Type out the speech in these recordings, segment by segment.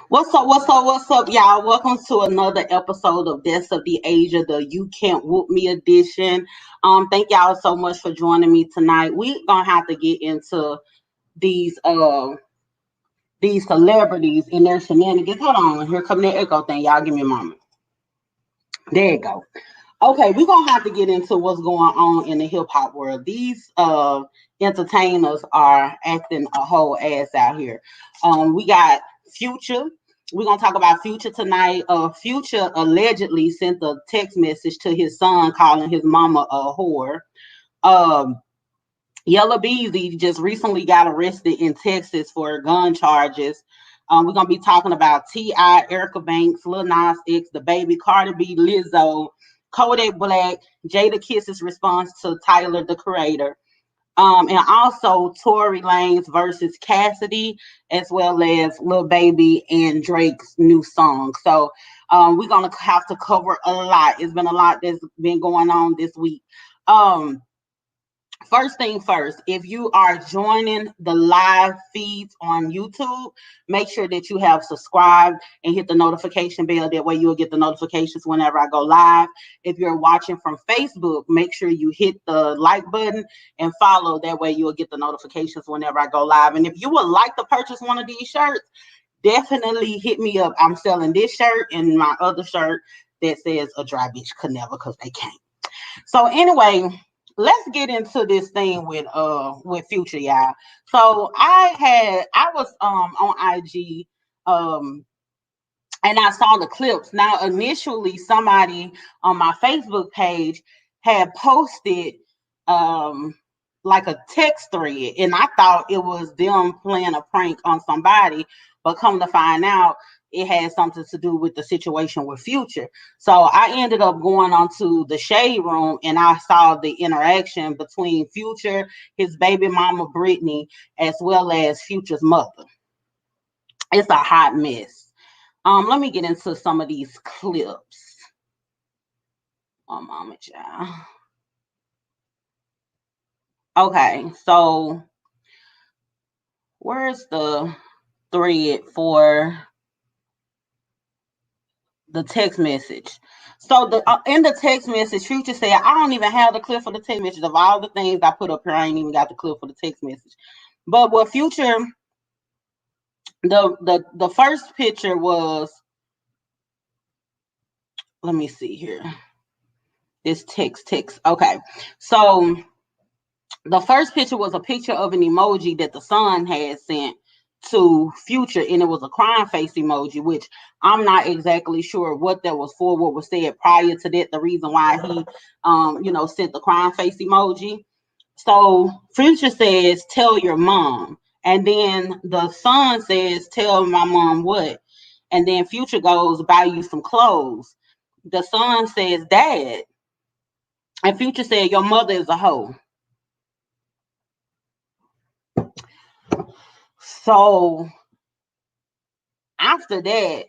What's up? What's up? What's up, y'all? Welcome to another episode of Deaths of the Asia, the You Can't Whoop Me edition. Thank y'all so much for joining me tonight. We're gonna have to get into these these celebrities and their shenanigans. Hold on, here come the echo thing. Y'all give me a moment. There you go. Okay, we're gonna have to get into what's going on in the hip hop world. These entertainers are acting a whole ass out here. We got Future. We're gonna talk about Future tonight. Future allegedly sent a text message to his son calling his mama a whore. Um, Yella Beezy just recently got arrested in Texas for gun charges. We're gonna be talking about T.I., Erica Banks, Lil Nas X, the baby, Cardi B, Lizzo, Kodak Black, Jadakiss's response to Tyler the Creator, and also Tory Lanez versus Cassidy, as well as Lil Baby and Drake's new song. So we're gonna have to cover a lot. It's been a lot that's been going on this week. Um, First thing first, if you are joining the live feeds on YouTube, make sure that you have subscribed and hit the notification bell. That way you'll get the notifications whenever I go live. If you're watching from Facebook, make sure you hit the like button and follow. That way you'll get the notifications whenever I go live. And if you would like to purchase one of these shirts, definitely hit me up. I'm selling this shirt and my other shirt that says a dry bitch could never because they can't. So anyway, let's get into this thing with Future, y'all. So I was on IG and I saw the clips. Now initially somebody on my Facebook page had posted um like a text thread, and I thought it was them playing a prank on somebody, but come to find out it had something to do with the situation with Future. So I ended up going onto the shade room and I saw the interaction between Future, his baby mama Brittany, as well as Future's mother. It's a hot mess. Let me get into some of these clips. One moment, y'all. Okay, so where's the thread for the text message? So the in the text message, Future said, "I don't even have the clip for the text message. Of all the things I put up here, I ain't even got the clip for the text message." But what Future, the first picture was, let me see here. This text. Okay, so the first picture was a picture of an emoji that the son had sent to Future, and it was a crying face emoji, which I'm not exactly sure what that was for, what was said prior to that, the reason why he sent the crying face emoji. So Future says, "Tell your mom." And then the son says, "Tell my mom what?" And then Future goes, "Buy you some clothes." The son says, "Dad." And Future said, "Your mother is a hoe." So after that,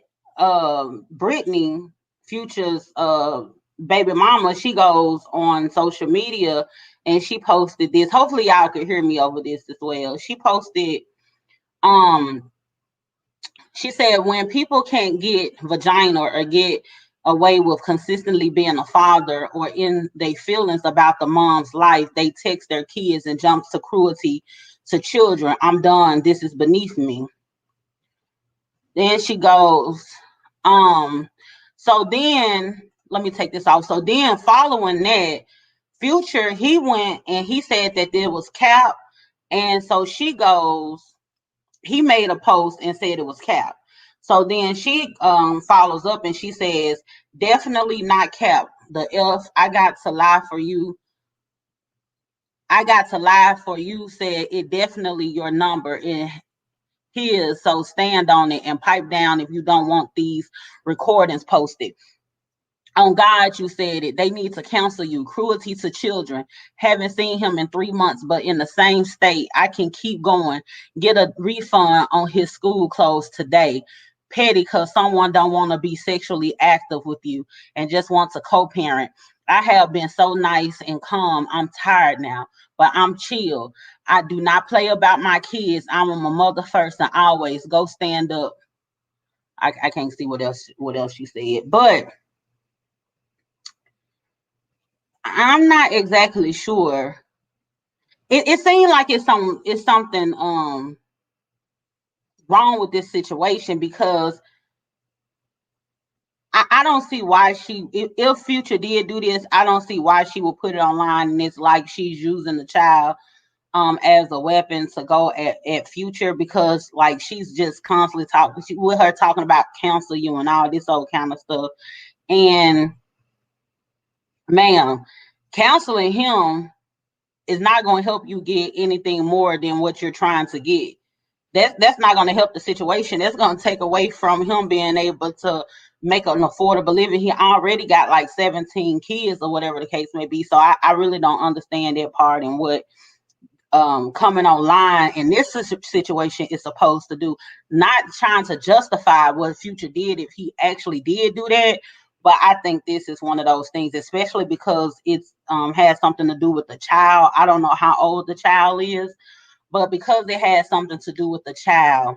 Brittany, Future's baby mama, she goes on social media and she posted this. Hopefully y'all could hear me over this as well. She posted, um, she said, "When people can't get vagina or get away with consistently being a father or in their feelings about the mom's life, they text their kids and jumps to cruelty to children. I'm done. This is beneath me." Then she goes, um, so then let me take this off. So then following that, Future, he went and he said that there was cap. And so she goes, he made a post and said it was cap. So then she follows up and she says, "Definitely not cap. The F, I got to lie for you. I got to lie for you, said it definitely your number. And his, so stand on it and pipe down if you don't want these recordings posted. On God, you said it. They need to counsel you. Cruelty to children. Haven't seen him in 3 months, but in the same state. I can keep going. Get a refund on his school clothes today. Petty because someone don't want to be sexually active with you and just wants a co-parent. I have been so nice and calm. I'm tired now, but I'm chill. I do not play about my kids. I'm a mother first and always. Go stand up. I can't see what else she said, but I'm not exactly sure. It seems like it's something wrong with this situation, because I don't see why if Future did do this, I don't see why she would put it online, and it's like she's using the child as a weapon to go at Future, because like she's just constantly talking with her, talking about cancel you and all this old kind of stuff. And ma'am, counseling him is not going to help you get anything more than what you're trying to get. That's not going to help the situation. That's going to take away from him being able to make an affordable living. He already got like 17 kids or whatever the case may be. So I really don't understand that part, and what coming online in this situation is supposed to do. Not trying to justify what Future did if he actually did do that, but I think this is one of those things, especially because it's has something to do with the child. I don't know how old the child is, but because it has something to do with the child,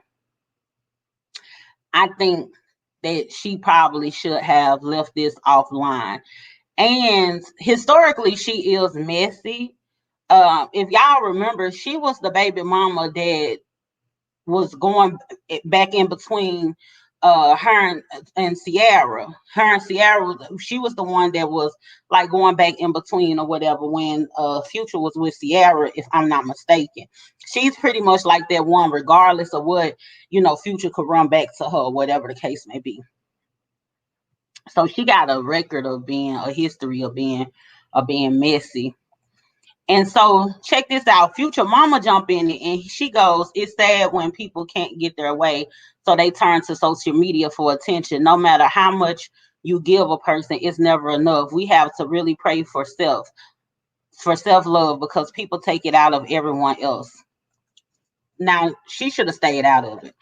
I think that she probably should have left this offline. And historically, she is messy. If y'all remember, she was the baby mama that was going back in between her and Sierra. Her and Sierra, she was the one that was like going back in between or whatever when Future was with Sierra, if I'm not mistaken. She's pretty much like that one, regardless of what, Future could run back to her, whatever the case may be. So she got a history of being messy. And so check this out. Future mama jump in and she goes, it's sad when people can't get their way, so they turn to social media for attention. No matter how much you give a person, it's never enough. We have to really pray for self-love, because people take it out of everyone else. Now, she should have stayed out of it.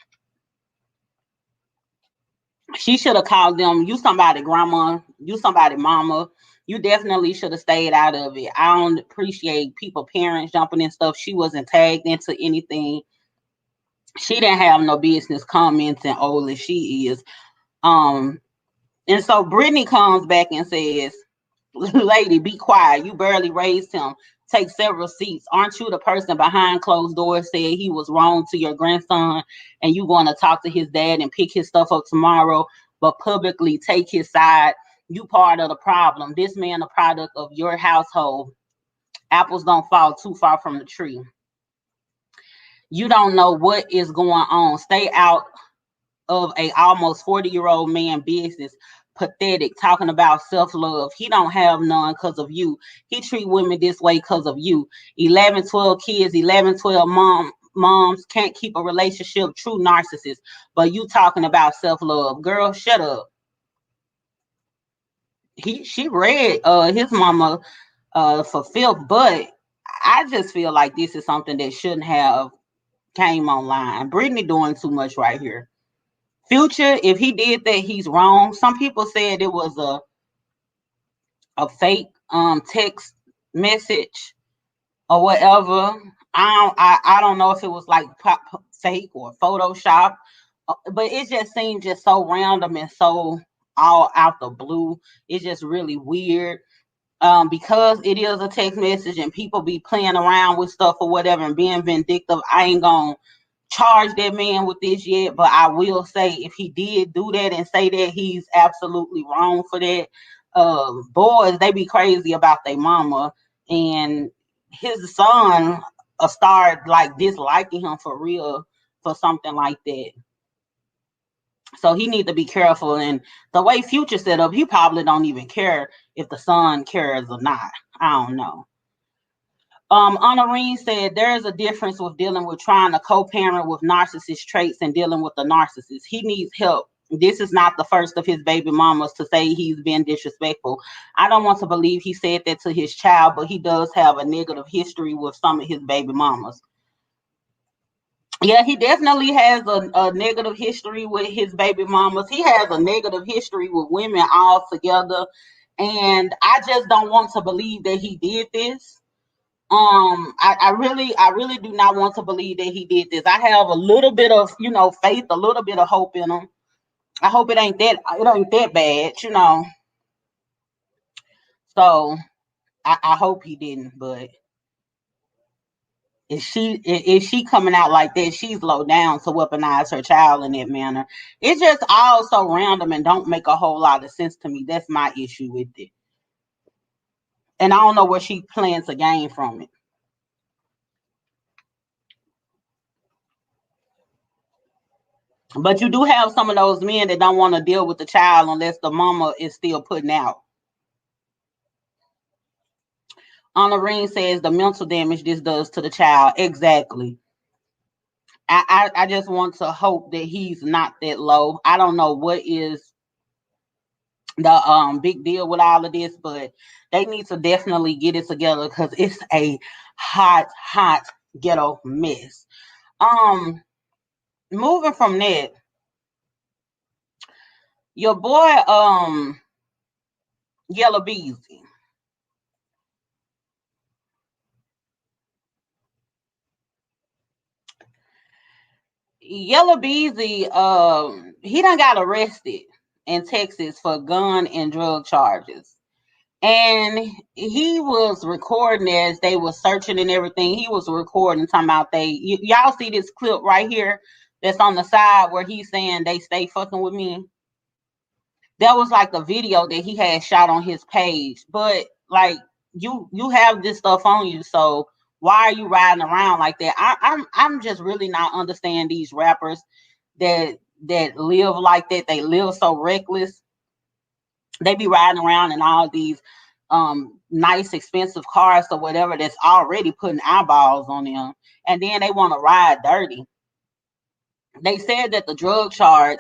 She should have called them, you somebody grandma, you somebody mama. You definitely should have stayed out of it. I don't appreciate people, parents jumping in stuff. She wasn't tagged into anything. She didn't have no business commenting, old as she is. Um, and so Brittany comes back and says, lady, be quiet. You barely raised him. Take several seats. Aren't you the person behind closed doors said he was wrong to your grandson, and you going to talk to his dad and pick his stuff up tomorrow, but publicly take his side? You part of the problem. This man a product of your household. Apples don't fall too far from the tree. You don't know what is going on. Stay out of a almost 40-year-old man business. Pathetic, talking about self-love. He don't have none because of you. He treat women this way because of you. 11, 12 kids, 11, 12 moms can't keep a relationship. True narcissist. But you talking about self-love. Girl, shut up. She read his mama for filth, but I just feel like this is something that shouldn't have came online. Brittany doing too much right here. Future, if he did that, he's wrong. Some people said it was a fake text message or whatever. I don't know if it was like fake or Photoshop, but it just seemed just so random and so all out the blue. It's just really weird. Because it is a text message and people be playing around with stuff or whatever and being vindictive. I ain't gonna charge that man with this yet, but I will say if he did do that and say that, he's absolutely wrong for that. Boys, they be crazy about their mama, and his son start like disliking him for real for something like that. So he need to be careful. And the way Future set up, he probably don't even care if the son cares or not. I don't know. Honorine said there is a difference with dealing with trying to co-parent with narcissist traits and dealing with the narcissist. He needs help. This is not the first of his baby mamas to say he's been disrespectful. I don't want to believe he said that to his child, but he does have a negative history with some of his baby mamas. Yeah, he definitely has a negative history with his baby mamas. He has a negative history with women altogether. And I just don't want to believe that he did this. I really do not want to believe that he did this. I have a little bit of, faith, a little bit of hope in him. I hope it ain't that bad, So I hope he didn't, but if she coming out like that, she's low down to weaponize her child in that manner. It's just all so random and don't make a whole lot of sense to me. That's my issue with it. And I don't know where she plans to gain from it. But you do have some of those men that don't want to deal with the child unless the mama is still putting out. Anna Ring says the mental damage this does to the child. Exactly. I just want to hope that he's not that low. I don't know what is the big deal with all of this, but they need to definitely get it together because it's a hot ghetto mess. Moving from that, your boy Yella Beezy. Yella Beezy, he done got arrested in Texas for gun and drug charges. And he was recording as they were searching and everything. He was recording, talking about y'all see this clip right here that's on the side where he's saying they stay fucking with me. That was like a video that he had shot on his page. But like you have this stuff on you, so why are you riding around like that? I'm just really not understand these rappers that live like that. They live so reckless. They be riding around in all these nice expensive cars or whatever that's already putting eyeballs on them, and then they want to ride dirty. They said that the drug charge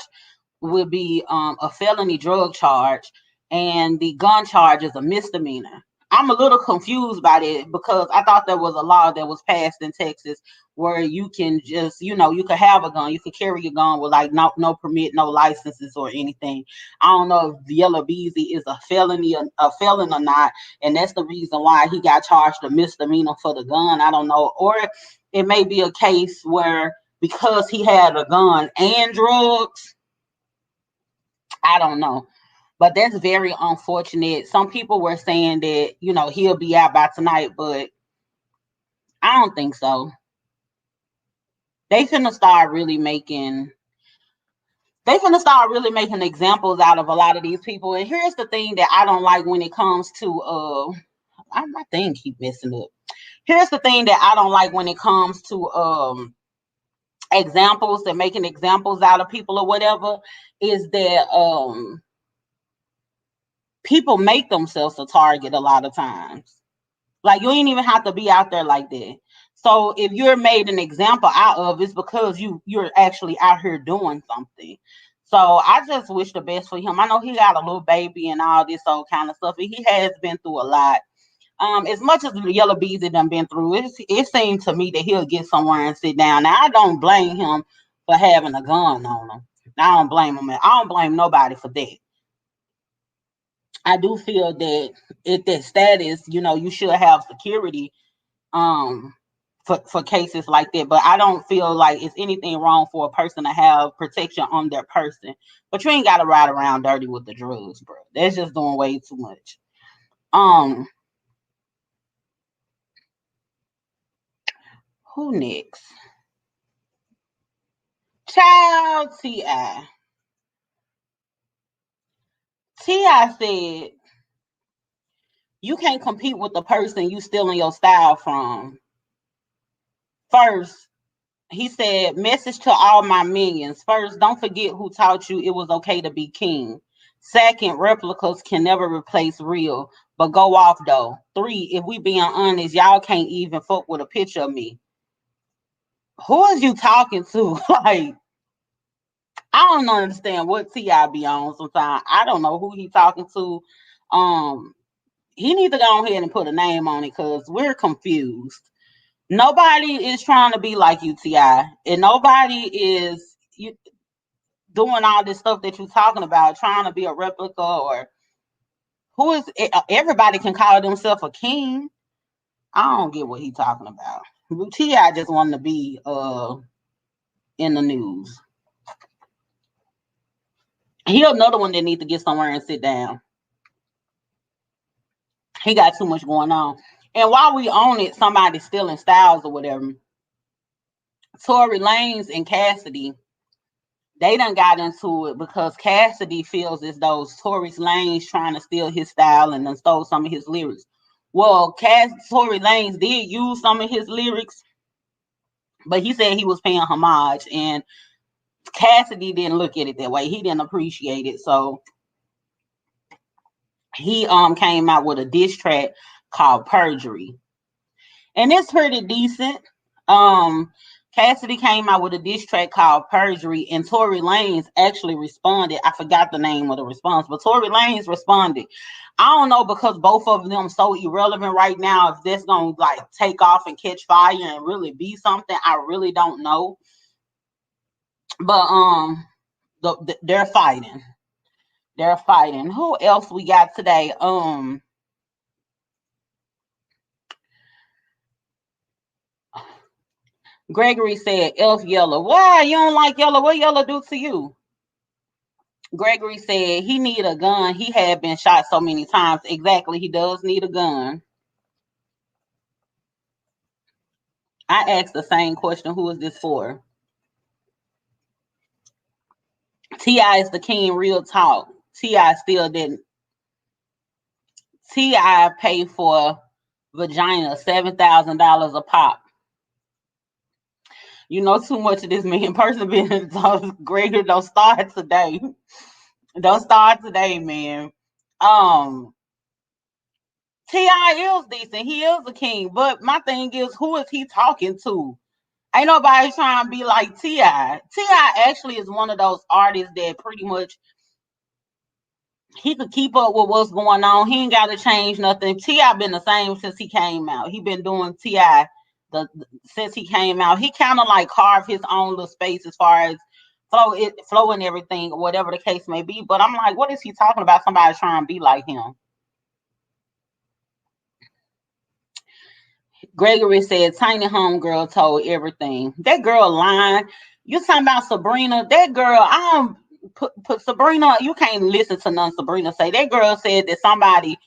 would be a felony drug charge, and the gun charge is a misdemeanor. I'm a little confused by that because I thought there was a law that was passed in Texas where you can just, you could have a gun, you could carry a gun with like no permit, no licenses or anything. I don't know if Yella Beezy is a felon or not, and that's the reason why he got charged a misdemeanor for the gun. I don't know, or it may be a case where because he had a gun and drugs, I don't know. But that's very unfortunate. Some people were saying that, he'll be out by tonight, but I don't think so. They finna start really making examples out of a lot of these people. And here's the thing that I don't like when it comes to my thing keep messing up. Here's the thing that I don't like when it comes to examples and making examples out of people or whatever, is that people make themselves a target a lot of times. Like you ain't even have to be out there like that. So if you're made an example out of, it's because you're actually out here doing something. So I just wish the best for him. I know he got a little baby and all this old kind of stuff, and he has been through a lot. As much as the Yellow Beezy done been through, it seemed to me that he'll get somewhere and sit down. Now I don't blame him for having a gun on him. I don't blame him. I don't blame nobody for that. I do feel that at that status, you should have security um for cases like that. But I don't feel like it's anything wrong for a person to have protection on their person. But you ain't gotta ride around dirty with the drugs, bro. That's just doing way too much. Um, who next? Child Ti. Ti said you can't compete with the person you stealing your style from. First, he said, message to all my minions. First, don't forget who taught you it was okay to be king. Second, replicas can never replace real, but go off though. Three, if we being honest, y'all can't even fuck with a picture of me. Who is you talking to? Like, I don't understand what T.I. be on sometimes. I don't know who he talking to. Um, he needs to go ahead and put a name on it because we're confused. Nobody is trying to be like you, Ti, and nobody is doing all this stuff that you're talking about, trying to be a replica or who is. Everybody can call themselves a king. I don't get what he's talking about. Ti just wanted to be in the news. He another one that need to get somewhere and sit down. He got too much going on. And while we own it, somebody's stealing styles or whatever. Tory Lanez and Cassidy, they done got into it because Cassidy feels as though Tory Lanez trying to steal his style and then stole some of his lyrics. Well, Tory Lanez did use some of his lyrics, but he said he was paying homage, and Cassidy didn't look at it that way. He didn't appreciate it, so he came out with a diss track called Perjury, and it's pretty decent. Cassidy came out with a diss track called Perjury, and Tory Lanez actually responded. I forgot the name of the response, but Tory Lanez responded. I don't know, because both of them so irrelevant right now, if that's gonna like take off and catch fire and really be something. I really don't know. But they're fighting. They're fighting. Who else we got today? Gregory said, Elf Yella. Why you don't like Yella? What Yella do to you? Gregory said he need a gun. He had been shot so many times. Exactly. He does need a gun. I asked the same question. Who is this for? T.I. is the king, real talk. T.I. still didn't. T.I. paid for vagina $7,000 a pop. You know too much of this man person being Gregory. Don't start today. Don't start today, man. T.I. is decent. He is a king. But my thing is, who is he talking to? Ain't nobody trying to be like T.I. T.I. actually is one of those artists that pretty much he could keep up with what's going on. He ain't got to change nothing. T.I. been the same since he came out. He been doing T.I. since he came out. He kind of like carved his own little space as far as flow and everything, or whatever the case may be. But I'm like, what is he talking about? Somebody trying to be like him. Gregory said, Tiny Homegirl told everything. That girl lying. You talking about Sabrina? That girl, I don't put Sabrina. You can't listen to none Sabrina say. That girl said that somebody,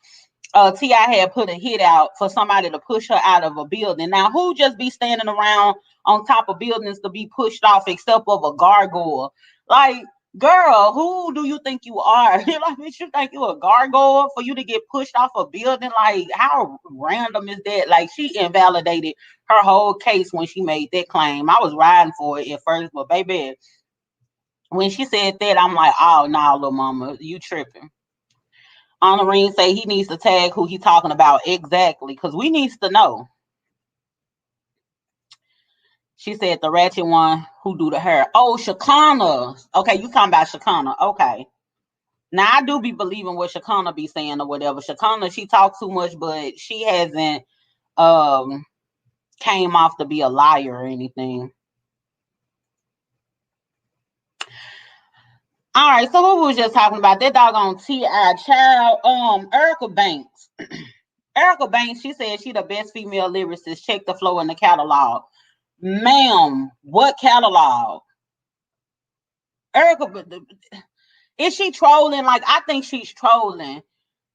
T.I. had put a hit out for somebody to push her out of a building. Now, who just be standing around on top of buildings to be pushed off except of a gargoyle? Like, girl, who do you think you are? Like, bitch, you think you a gargoyle for you to get pushed off a building? Like, how random is that? Like, she invalidated her whole case when she made that claim. I was riding for it at first, but baby, when she said that, I'm like, oh, no, little mama, you tripping. Honorine say he needs to tag who he talking about exactly, because we needs to know. She said the ratchet one who do the hair. Oh, Shakana. Okay, you talking about Shakana. Okay. Now, I do be believing what Shakana be saying or whatever. Shakana, she talks too much, but she hasn't came off to be a liar or anything. All right, so what we was just talking about, that doggone T.I. child, Erica Banks. Erica Banks, she said she the best female lyricist. Check the flow in the catalog. Ma'am, what catalog? Erica, is she trolling? Like, I think she's trolling.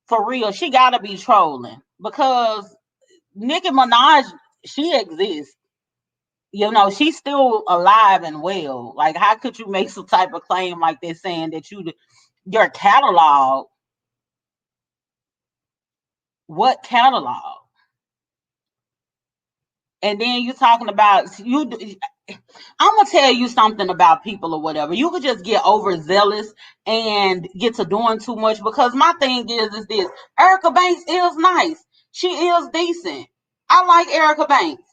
For real, she gotta be trolling. Because Nicki Minaj, she exists. You know, she's still alive and well. Like, how could you make some type of claim like this saying that your catalog? What catalog? And then you talking about you. I'm gonna tell you something about people or whatever. You could just get overzealous and get to doing too much. Because my thing is this: Erica Banks is nice. She is decent. I like Erica Banks,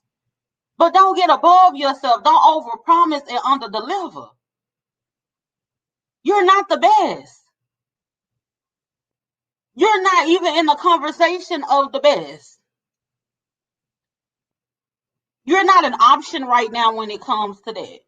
but don't get above yourself. Don't overpromise and underdeliver. You're not the best. You're not even in the conversation of the best. You're not an option right now when it comes to that.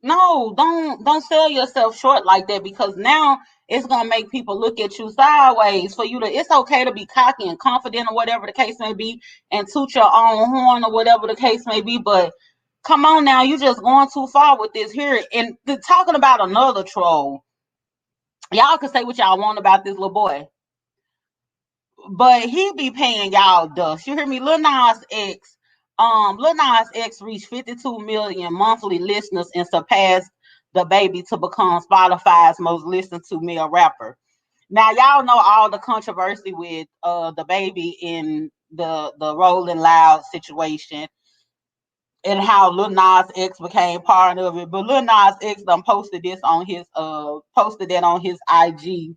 No, don't sell yourself short like that, because now it's gonna make people look at you sideways. For you to, it's okay to be cocky and confident or whatever the case may be, and toot your own horn or whatever the case may be. But come on now, you just going too far with this here. And talking about another troll. Y'all can say what y'all want about this little boy, but he be paying y'all dust. You hear me? Lil Nas X reached 52 million monthly listeners and surpassed the baby to become Spotify's most listened to male rapper. Now y'all know all the controversy with the baby in the Rolling Loud situation and how Lil Nas X became part of it. But Lil Nas X done posted that on his IG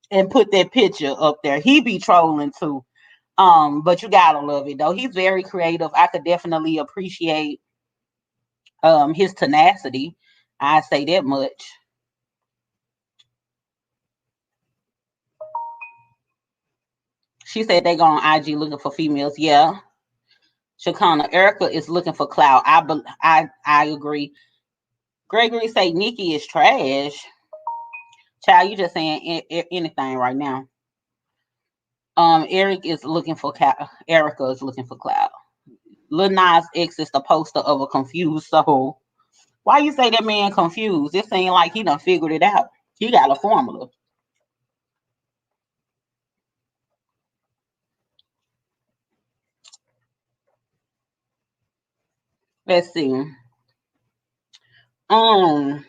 and put that picture up there. He be trolling too. But you gotta love it though. He's very creative. I could definitely appreciate his tenacity. I say that much. She said they go on IG looking for females. Yeah. Shakana, Erica is looking for clout. I agree. Gregory say Nikki is trash. Child, you just saying anything right now. Erica is looking for clout. Lil Nas X is the poster of a confused soul. Why you say that man confused? It ain't like he done figured it out. He got a formula. Let's see. Um,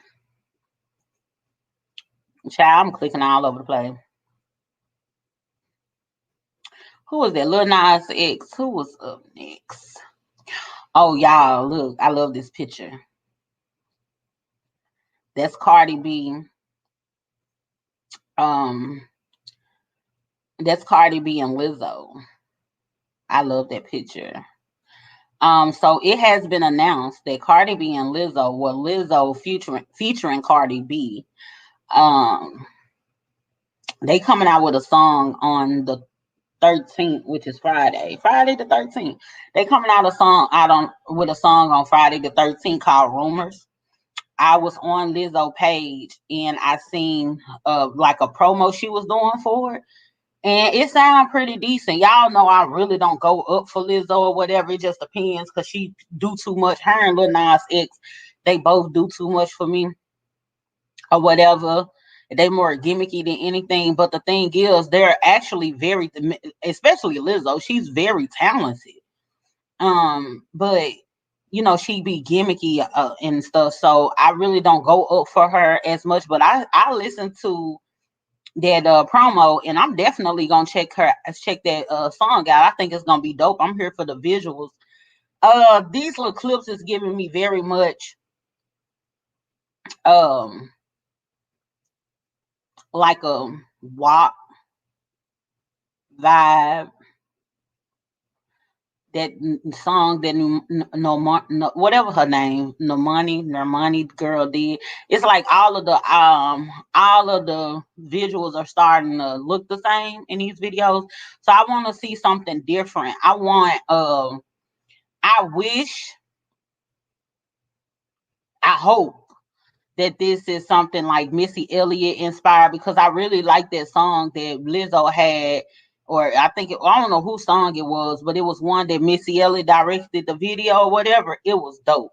Child, I'm clicking all over the place. Who was that? Lil Nas X. Who was up next? Oh, y'all, look, I love this picture. That's Cardi B. Um, that's Cardi B and Lizzo. I love that picture. So it has been announced that Cardi B and Lizzo, well, Lizzo featuring Cardi B, um, they coming out with a song on the 13th, which is Friday the 13th. They coming out on with a song on Friday the 13th called Rumors. I was on Lizzo page and I seen like a promo she was doing for it. And it sounded pretty decent. Y'all know I really don't go up for Lizzo or whatever. It just depends because she do too much. Her and Lil Nas X, they both do too much for me or whatever. They more gimmicky than anything. But the thing is, they're actually very, especially Lizzo. She's very talented. But she be gimmicky and stuff. So I really don't go up for her as much. But I listen to that promo and I'm definitely gonna check that song out. I think it's gonna be dope. I'm here for the visuals. These little clips is giving me very much um like a WAP vibe. That song that no whatever her name Normani girl did. It's like all of the visuals are starting to look the same in these videos. So I want to see something different. I wish, I hope that this is something like Missy Elliott inspired because I really like that song that Lizzo had, or I don't know whose song it was, but it was one that Missy Elliott directed the video or whatever. It was dope.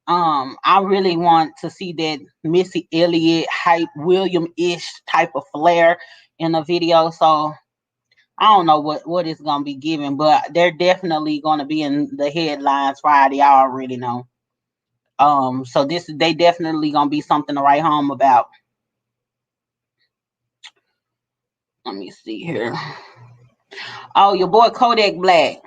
I really want to see that Missy Elliott hype William-ish type of flair in the video. So I don't know what it's gonna be given, but they're definitely gonna be in the headlines Friday. I already know. So they definitely gonna be something to write home about. Let me see here. Oh, your boy Kodak Black.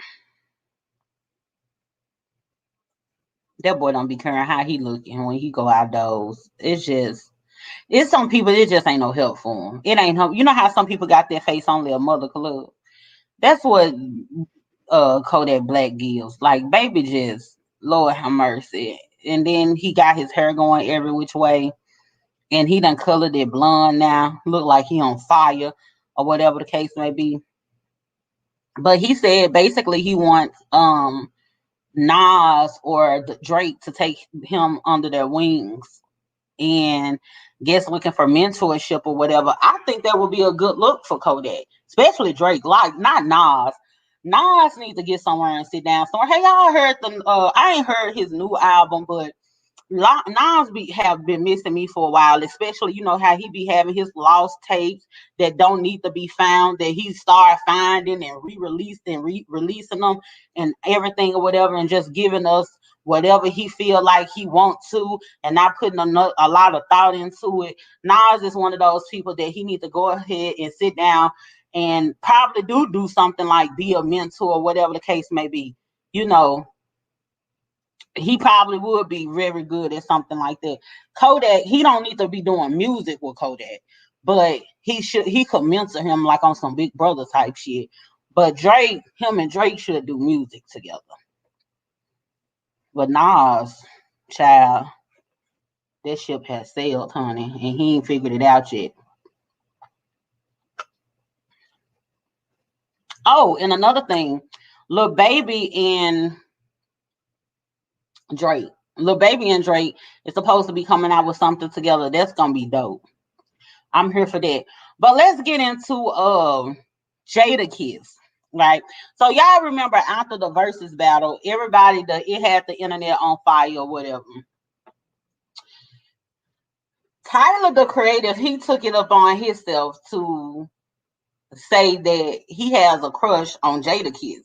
That boy don't be caring how he looking when he go outdoors. It's some people. It just ain't no help for him. It ain't. You know how some people got their face only a mother could love. That's what Kodak Black gives. Like baby, just Lord have mercy. And then he got his hair going every which way, and he done colored it blonde now. Look like he on fire or whatever the case may be. But he said basically he wants Nas or Drake to take him under their wings and guess looking for mentorship or whatever. I think that would be a good look for Kodak, especially Drake. Like not Nas. Nas needs to get somewhere and sit down somewhere. Hey, y'all heard I ain't heard his new album, but Nas have been missing me for a while, especially how he be having his lost tapes that don't need to be found, that he started finding and re-released and releasing them and everything or whatever, and just giving us whatever he feel like he wants to, and not putting a lot of thought into it. Nas is one of those people that he needs to go ahead and sit down and probably do something like be a mentor or whatever the case may be. He probably would be very good at something like that. Kodak, he don't need to be doing music with Kodak, but he could mentor him like on some Big Brother type shit. But him and Drake should do music together. But Nas, child, that ship has sailed, honey, and he ain't figured it out yet. Oh, and another thing, Lil Baby and Drake. Lil Baby and Drake is supposed to be coming out with something together. That's gonna be dope. I'm here for that. But let's get into Jadakiss, right? So y'all remember after the versus battle, it had the internet on fire or whatever. Tyler the Creator, he took it upon himself to say that he has a crush on Jadakiss.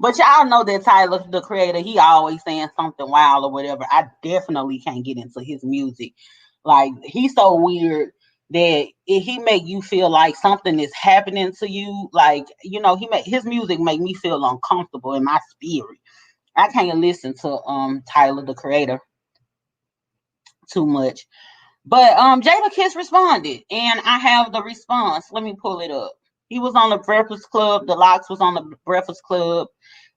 But y'all know that Tyler the Creator, he always saying something wild or whatever. I definitely can't get into his music. Like, he's so weird that he make you feel like something is happening to you. Like, his music make me feel uncomfortable in my spirit. I can't listen to Tyler the Creator too much. But Jadakiss responded, and I have the response. Let me pull it up. He was on the Breakfast Club. The Locks was on the Breakfast Club,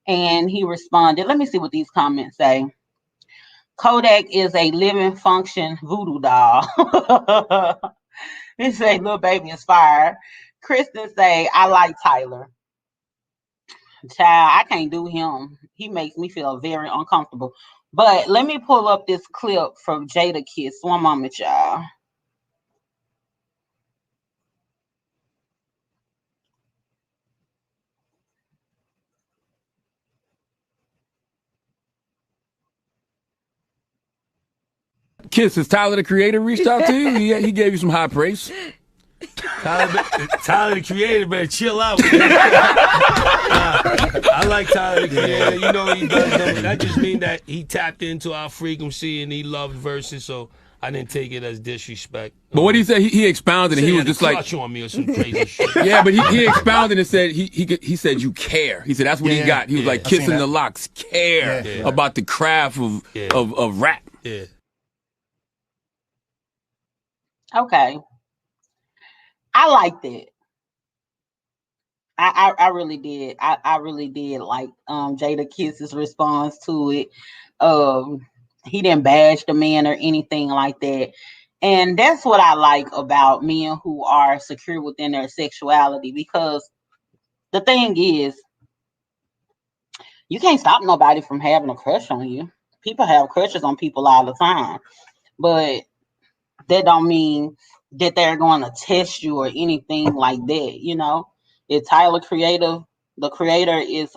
and he responded. Let me see what these comments say. Kodak is a living function voodoo doll. He say, "Little baby is fire." Kristen say, "I like Tyler." Child, I can't do him. He makes me feel very uncomfortable. But let me pull up this clip from Jadakiss. One moment, y'all. Kiss, has Tyler the Creator reached out to you? He gave you some high praise. Tyler the Creator better chill out. I like Tyler the Creator. You know he does them. That just means that he tapped into our frequency and he loved verses, so I didn't take it as disrespect. But what he said, he expounded and he was just like, clutch on me or some crazy shit. Yeah, but he expounded and said he said you care. He said that's what he got. He was like, kissing the locks, care about the craft of rap. Yeah. Okay. I liked it. I really did. I really did like Jadakiss's response to it. He didn't bash the man or anything like that. And that's what I like about men who are secure within their sexuality, because the thing is, you can't stop nobody from having a crush on you. People have crushes on people all the time. But that don't mean that they're going to test you or anything like that. If Tyler the Creator is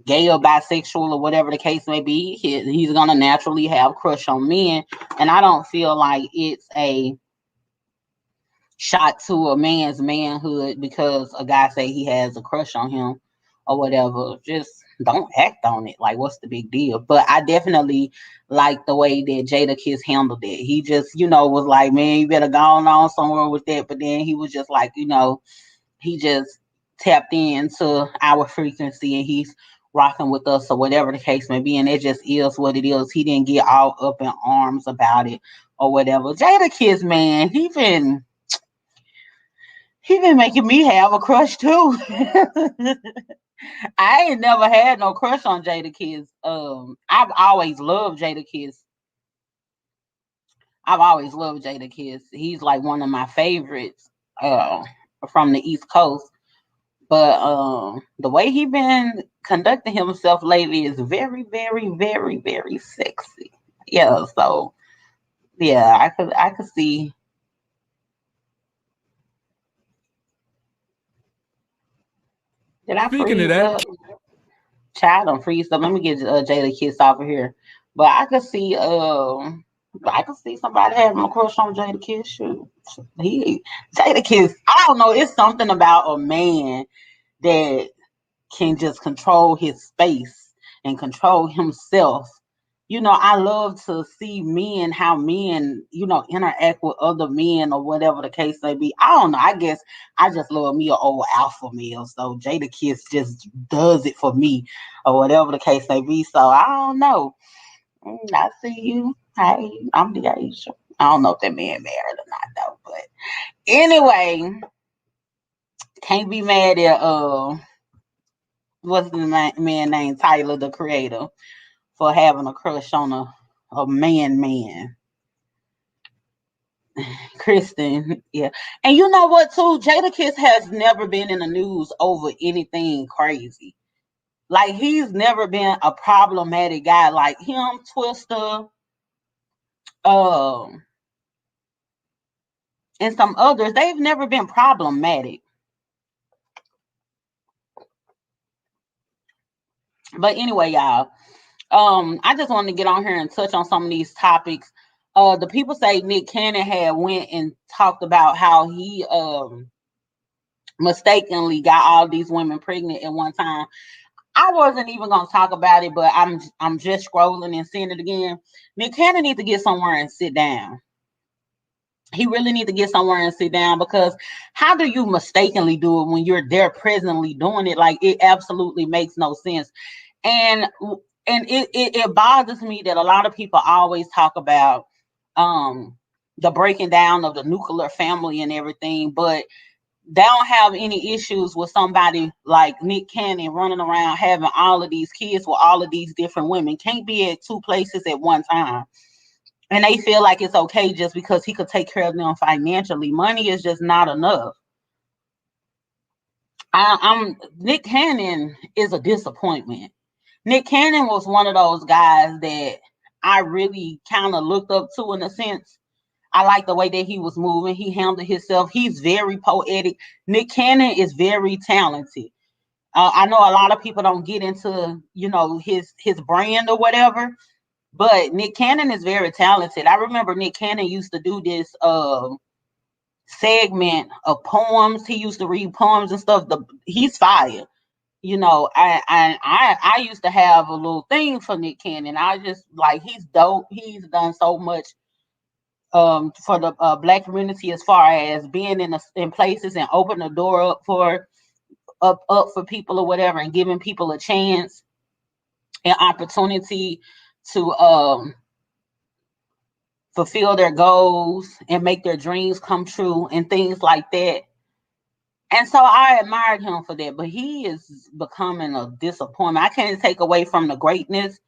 gay or bisexual or whatever the case may be, he's going to naturally have crush on men. And I don't feel like it's a shot to a man's manhood because a guy say he has a crush on him or whatever. Just don't act on it. Like, what's the big deal? But I definitely like the way that Jadakiss handled it. He just, was like, man, you better go on somewhere with that. But then he was just like, he just tapped into our frequency and he's rocking with us or whatever the case may be. And it just is what it is. He didn't get all up in arms about it or whatever. Jadakiss, man, he been making me have a crush too. I ain't never had no crush on Jadakiss. I've always loved Jadakiss. He's like one of my favorites from the East Coast. But the way he been conducting himself lately is very, very, very, very sexy. Yeah, so yeah, I could see. Did I Speaking of freeze that, up? Child, I'm freeze up. Let me get Jadakiss off of here. But I could see somebody having a crush on Jadakiss. Shoot. Jadakiss, I don't know, it's something about a man that can just control his space and control himself. I love to see how men, interact with other men or whatever the case may be. I don't know. I guess I just love me an old alpha male. So Jadakiss just does it for me or whatever the case may be. So I don't know. I see you. Hey, I'm the Asia. I don't know if that man married or not though. But anyway, can't be mad at what's the man named Tyler, the Creator, for having a crush on a man. Kristen, yeah. And you know what too? Jadakiss has never been in the news over anything crazy. Like, he's never been a problematic guy. Like him, Twister, um, and some others, they've never been problematic. But anyway, y'all, I just wanted to get on here and touch on some of these topics. The people say Nick Cannon had went and talked about how he mistakenly got all these women pregnant at one time. I wasn't even gonna talk about it, but I'm just scrolling and seeing it again. Nick Cannon need to get somewhere and sit down. He really need to get somewhere and sit down, because how do you mistakenly do it when you're there presently doing it? Like, it absolutely makes no sense. And it bothers me that a lot of people always talk about the breaking down of the nuclear family and everything, but they don't have any issues with somebody like Nick Cannon running around having all of these kids with all of these different women. Can't be at two places at one time. And they feel like it's okay just because he could take care of them financially. Money is just not enough. Nick Cannon is a disappointment. Nick Cannon was one of those guys that I really kind of looked up to, in a sense. I like the way that he was moving. He handled himself. He's very poetic. Nick Cannon is very talented. I know a lot of people don't get into, his brand or whatever, but Nick Cannon is very talented. I remember Nick Cannon used to do this segment of poems. He used to read poems and stuff. He's fire. I used to have a little thing for Nick Cannon. I just like, he's dope. He's done so much for the Black community, as far as being in places and open the door up for people or whatever, and giving people a chance and opportunity to fulfill their goals and make their dreams come true and things like that. And so I admired him for that, but he is becoming a disappointment. I can't take away from the greatness.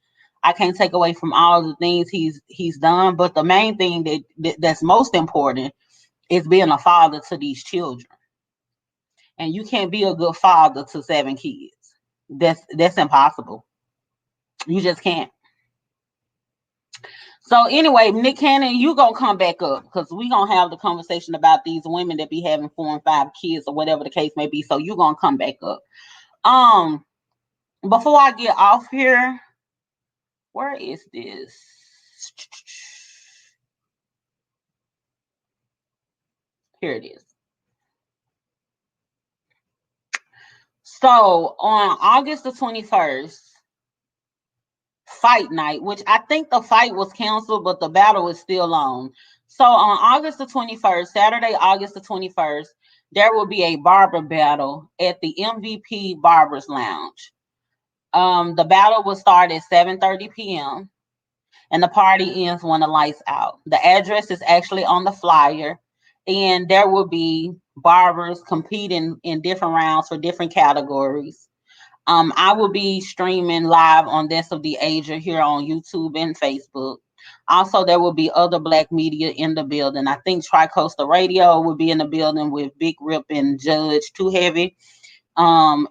I can't take away from all the things he's done, but the main thing that's most important is being a father to these children. And you can't be a good father to 7 kids. That's impossible. You just can't. So anyway, Nick Cannon, you gonna come back up, because we gonna have the conversation about these women that be having 4 and 5 kids or whatever the case may be. So you gonna come back up. Before I get off here, where is this? Here it is. So on August the 21st, fight night, which I think the fight was canceled, but the battle is still on. So on August the 21st, Saturday, August the 21st, there will be a barber battle at the MVP Barbers Lounge. The battle will start at 7:30 p.m. and the party ends when the lights out. The address is actually on the flyer, and there will be barbers competing in different rounds for different categories. I will be streaming live on Deaths of the Asia here on YouTube and Facebook. Also, there will be other Black media in the building. I think Tri-Coastal Radio will be in the building with Big Rip and Judge Too Heavy. And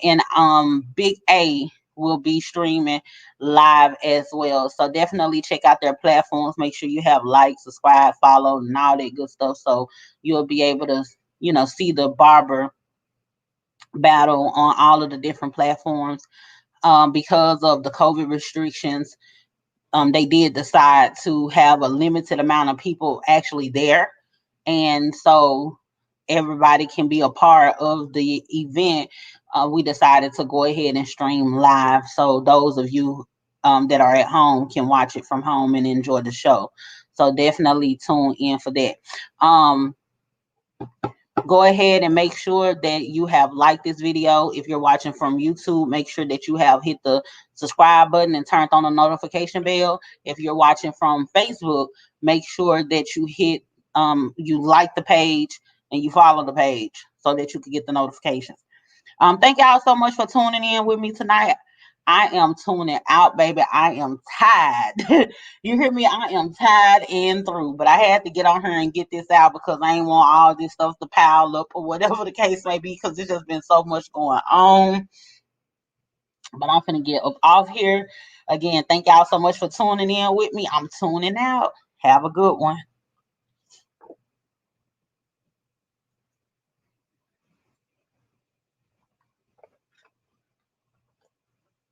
Big A will be streaming live as well. So definitely check out their platforms. Make sure you have like, subscribe, follow, and all that good stuff, so you'll be able to, see the barber battle on all of the different platforms. because of the COVID restrictions, they did decide to have a limited amount of people actually there. And so everybody can be a part of the event. We decided to go ahead and stream live. So those of you that are at home can watch it from home and enjoy the show. So definitely tune in for that. Go ahead and make sure that you have liked this video. If you're watching from YouTube, make sure that you have hit the subscribe button and turned on the notification bell. If you're watching from Facebook, make sure that you hit you like the page and you follow the page so that you can get the notifications. Thank y'all so much for tuning in with me tonight. I am tuning out, baby. I am tired. You hear me? I am tired and through. But I had to get on here and get this out because I ain't want all this stuff to pile up or whatever the case may be, because there's just been so much going on. But I'm finna get up off here. Again, thank y'all so much for tuning in with me. I'm tuning out. Have a good one.